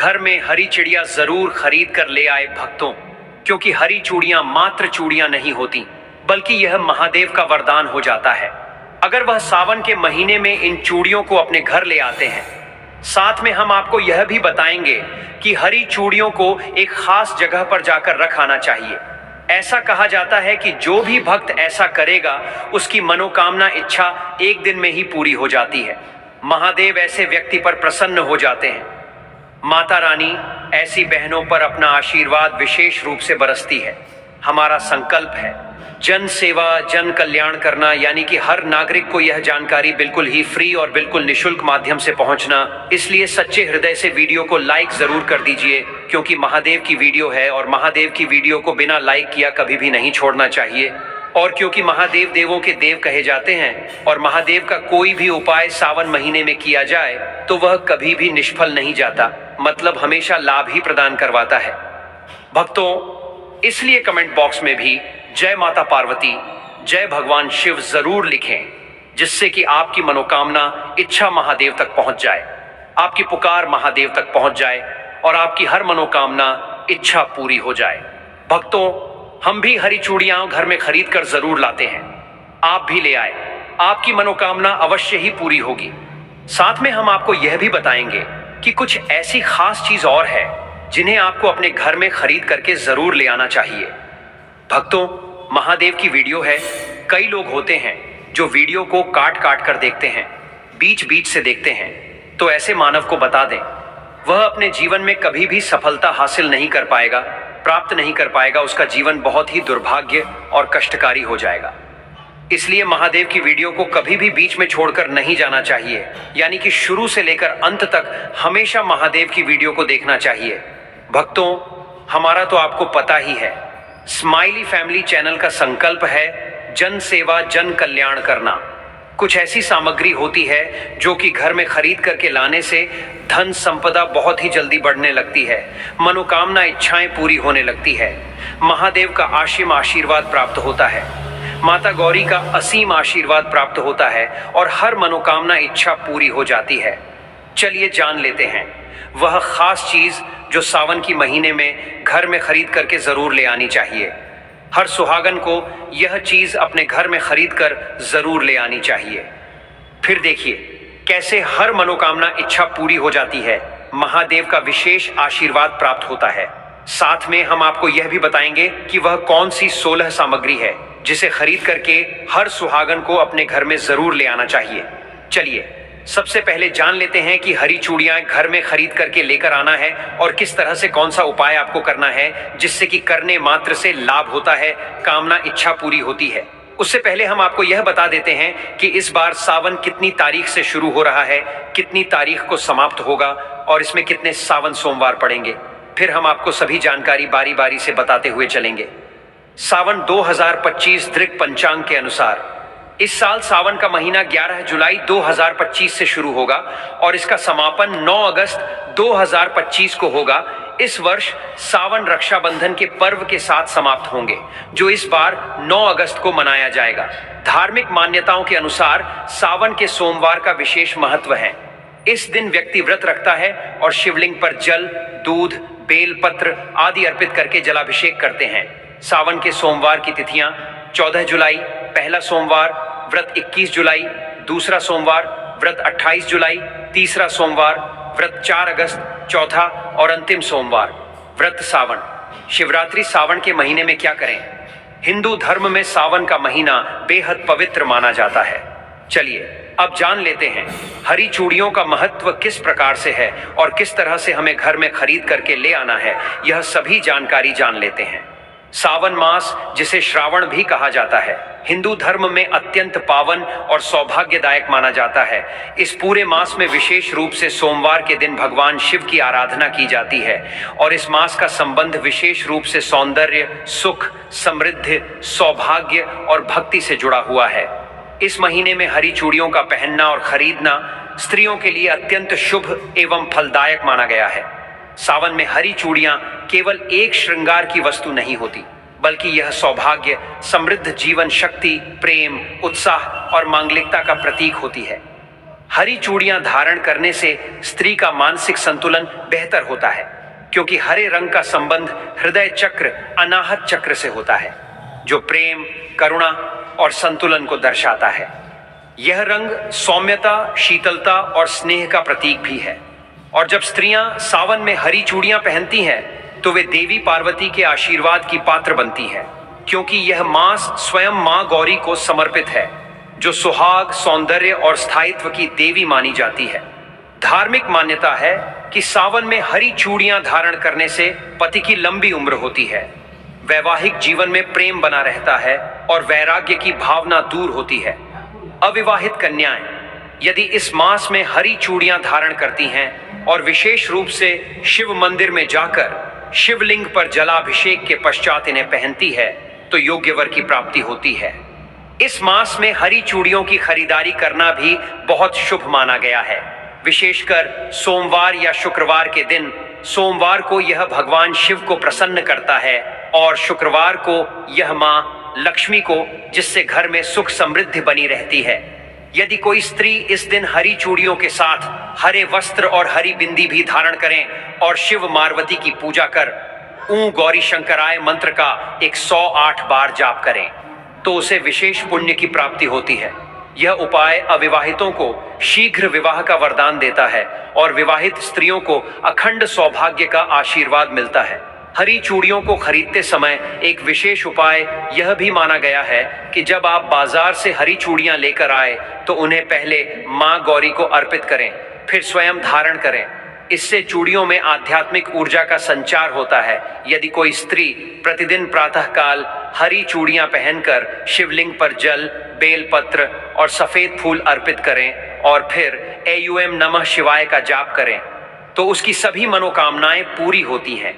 घर में हरी चिड़िया जरूर खरीद कर ले आए भक्तों, क्योंकि हरी चूड़ियां मात्र चूड़ियां नहीं होती, बल्कि यह महादेव का वरदान हो जाता है अगर वह सावन के महीने में इन चूड़ियों को अपने घर ले आते हैं। साथ में हम आपको यह भी बताएंगे कि हरी चूड़ियों को एक खास जगह पर जाकर रख आना चाहिए। ऐसा कहा जाता है कि जो भी भक्त ऐसा करेगा उसकी मनोकामना इच्छा एक दिन में ही पूरी हो जाती है। महादेव ऐसे व्यक्ति पर प्रसन्न हो जाते हैं। माता रानी ऐसी बहनों पर अपना आशीर्वाद विशेष रूप से बरसती है। हमारा संकल्प है जन सेवा जन कल्याण करना, यानी कि हर नागरिक को यह जानकारी बिल्कुल ही फ्री और बिल्कुल निशुल्क माध्यम से पहुंचना। इसलिए सच्चे हृदय से वीडियो को लाइक जरूर कर दीजिए, क्योंकि महादेव की वीडियो है और महादेव की वीडियो को बिना लाइक किया कभी भी नहीं छोड़ना चाहिए। और क्योंकि महादेव देवों के देव कहे जाते हैं और महादेव का कोई भी उपाय सावन महीने में किया जाए तो वह कभी भी निष्फल नहीं जाता, मतलब हमेशा लाभ ही प्रदान करवाता है। भक्तों, इसलिए कमेंट बॉक्स में भी जय माता पार्वती, जय भगवान शिव जरूर लिखें, जिससे कि आपकी मनोकामना इच्छा महादेव तक पहुंच जाए, आपकी पुकार महादेव तक पहुंच जाए और आपकी हर मनोकामना इच्छा पूरी हो जाए। भक्तों, हम भी हरी चूड़ियां घर में खरीद कर जरूर लाते हैं। आप भी ले आए, आपकी मनोकामना अवश्य ही पूरी होगी। साथ में हम आपको यह भी बताएंगे कि कुछ ऐसी खास चीज और है जिन्हें आपको अपने घर में खरीद करके जरूर ले आना चाहिए। भक्तों, महादेव की वीडियो है। कई लोग होते हैं जो वीडियो को काट काट कर देखते हैं, बीच बीच से देखते हैं। तो ऐसे मानव को बता दें, वह अपने जीवन में कभी भी सफलता हासिल नहीं कर पाएगा, प्राप्त नहीं कर पाएगा। उसका जीवन बहुत ही दुर्भाग्य और कष्टकारी हो जाएगा। इसलिए महादेव की वीडियो को कभी भी बीच में छोड़कर नहीं जाना चाहिए, यानी कि शुरू से लेकर अंत तक हमेशा महादेव की वीडियो को देखना चाहिए। भक्तों, हमारा तो आपको पता ही है, स्माइली फैमिली चैनल का संकल्प है जन सेवा जन कल्याण करना। कुछ ऐसी सामग्री होती है जो कि घर में खरीद करके लाने से धन संपदा बहुत ही जल्दी बढ़ने लगती है, मनोकामना इच्छाएं पूरी होने लगती है, महादेव का असीम आशीर्वाद प्राप्त होता है, माता गौरी का असीम आशीर्वाद प्राप्त होता है और हर मनोकामना इच्छा पूरी हो जाती है। चलिए जान लेते हैं वह खास चीज जो सावन की महीने में घर में खरीद करके जरूर ले आनी चाहिए। हर सुहागन को यह चीज अपने घर में खरीद कर जरूर ले आनी चाहिए। फिर देखिए कैसे हर मनोकामना इच्छा पूरी हो जाती है, महादेव का विशेष आशीर्वाद प्राप्त होता है। साथ में हम आपको यह भी बताएंगे कि वह कौन सी 16 सामग्री है जिसे खरीद करके हर सुहागन को अपने घर में जरूर ले आना चाहिए। चलिए सबसे पहले जान लेते हैं कि हरी चूड़ियां घर में खरीद करके लेकर आना है और किस तरह से कौन सा उपाय आपको करना है जिससे कि करने मात्र से लाभ होता है, कामना इच्छा पूरी होती है। उससे पहले हम आपको यह बता देते हैं कि इस बार सावन कितनी तारीख से शुरू हो रहा है, कितनी तारीख को समाप्त होगा और इसमें कितने सावन सोमवार पड़ेंगे। फिर हम आपको सभी जानकारी बारी बारी से बताते हुए चलेंगे। सावन 2025 दृक पंचांग के अनुसार इस साल सावन का महीना 11 जुलाई 2025 से शुरू होगा और इसका समापन 9 अगस्त 2025 को होगा। इस वर्ष सावन रक्षाबंधन के पर्व के साथ समाप्त होंगे, जो इस बार 9 अगस्त को मनाया जाएगा। धार्मिक मान्यताओं के अनुसार सावन के सोमवार का विशेष महत्व है। इस दिन व्यक्ति व्रत रखता है और शिवलिंग पर जल, दूध, बेलपत्र आदि अर्पित करके जलाभिषेक करते हैं। सावन के सोमवार की तिथियां 14 जुलाई पहला सोमवार, व्रत 21 जुलाई, दूसरा सोमवार व्रत 28 जुलाई, तीसरा सोमवार व्रत 4 अगस्त, चौथा और अंतिम सोमवार व्रत सावन। शिवरात्रि सावन के महीने में क्या करें? हिंदू धर्म में सावन का महीना बेहद पवित्र माना जाता है। चलिए अब जान लेते हैं हरी चूड़ियों का महत्व किस प्रकार से है और किस तरह से हमें घर में खरीद करके ले आना है, यह सभी जानकारी जान लेते हैं। सावन मास, जिसे श्रावण भी कहा जाता है, हिंदू धर्म में अत्यंत पावन और सौभाग्यदायक माना जाता है। इस पूरे मास में विशेष रूप से सोमवार के दिन भगवान शिव की आराधना की जाती है और इस मास का संबंध विशेष रूप से सौंदर्य, सुख, समृद्धि, सौभाग्य और भक्ति से जुड़ा हुआ है। इस महीने में हरी चूड़ियों का पहनना और खरीदना स्त्रियों के लिए अत्यंत शुभ एवं फलदायक माना गया है। सावन में हरी चूड़ियां केवल एक श्रृंगार की वस्तु नहीं होती, बल्कि यह सौभाग्य, समृद्ध जीवन शक्ति, प्रेम, उत्साह और मांगलिकता का प्रतीक होती है। हरी चूड़ियां धारण करने से स्त्री का मानसिक संतुलन बेहतर होता है, क्योंकि हरे रंग का संबंध हृदय चक्र अनाहत चक्र से होता है, जो प्रेम, करुणा और संतुलन को दर्शाता है। यह रंग सौम्यता, शीतलता और स्नेह का प्रतीक भी है। और जब स्त्रियां सावन में हरी चूड़ियां पहनती हैं, तो वे देवी पार्वती के आशीर्वाद की पात्र बनती हैं, क्योंकि यह मास स्वयं मां गौरी को समर्पित है, जो सुहाग, सौंदर्य और स्थायित्व की देवी मानी जाती है। धार्मिक मान्यता है कि सावन में हरी चूड़ियां धारण करने से पति की लंबी उम्र होती है, वैवाहिक जीवन में प्रेम बना रहता है और वैराग्य की भावना दूर होती है। अविवाहित कन्याएं यदि इस मास में हरी चूड़ियां धारण करती हैं और विशेष रूप से शिव मंदिर में जाकर शिवलिंग पर जलाभिषेक के पश्चात इन्हें पहनती है, तो योग्य वर की प्राप्ति होती है। इस मास में हरी चूड़ियों की खरीदारी करना भी बहुत शुभ माना गया है, विशेषकर सोमवार या शुक्रवार के दिन। सोमवार को यह भगवान शिव को प्रसन्न करता है और शुक्रवार को यह मां लक्ष्मी को, जिससे घर में सुख समृद्धि बनी रहती है। यदि कोई स्त्री इस दिन हरी चूड़ियों के साथ हरे वस्त्र और हरी बिंदी भी धारण करें और शिव मार्वती की पूजा कर ऊं गौरी शंकराय मंत्र का 108 बार जाप करें, तो उसे विशेष पुण्य की प्राप्ति होती है। यह उपाय अविवाहितों को शीघ्र विवाह का वरदान देता है और विवाहित स्त्रियों को अखंड सौभाग्य का आशीर्वाद मिलता है। हरी चूड़ियों को खरीदते समय एक विशेष उपाय यह भी माना गया है कि जब आप बाजार से हरी चूड़ियां लेकर आए, तो उन्हें पहले मां गौरी को अर्पित करें, फिर स्वयं धारण करें। इससे चूड़ियों में आध्यात्मिक ऊर्जा का संचार होता है। यदि कोई स्त्री प्रतिदिन प्रातःकाल हरी चूड़ियां पहनकर शिवलिंग पर जल, बेलपत्र और सफेद फूल अर्पित करें और फिर ऐम नमः शिवाय का जाप करें, तो उसकी सभी मनोकामनाएं पूरी होती हैं।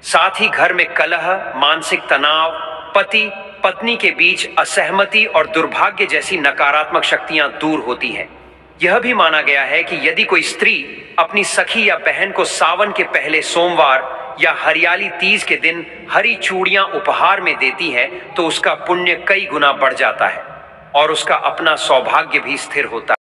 साथ ही घर में कलह, मानसिक तनाव, पति पत्नी के बीच असहमति और दुर्भाग्य जैसी नकारात्मक शक्तियां दूर होती हैं। यह भी माना गया है कि यदि कोई स्त्री अपनी सखी या बहन को सावन के पहले सोमवार या हरियाली तीज के दिन हरी चूड़ियां उपहार में देती है, तो उसका पुण्य कई गुना बढ़ जाता है और उसका अपना सौभाग्य भी स्थिर होता है।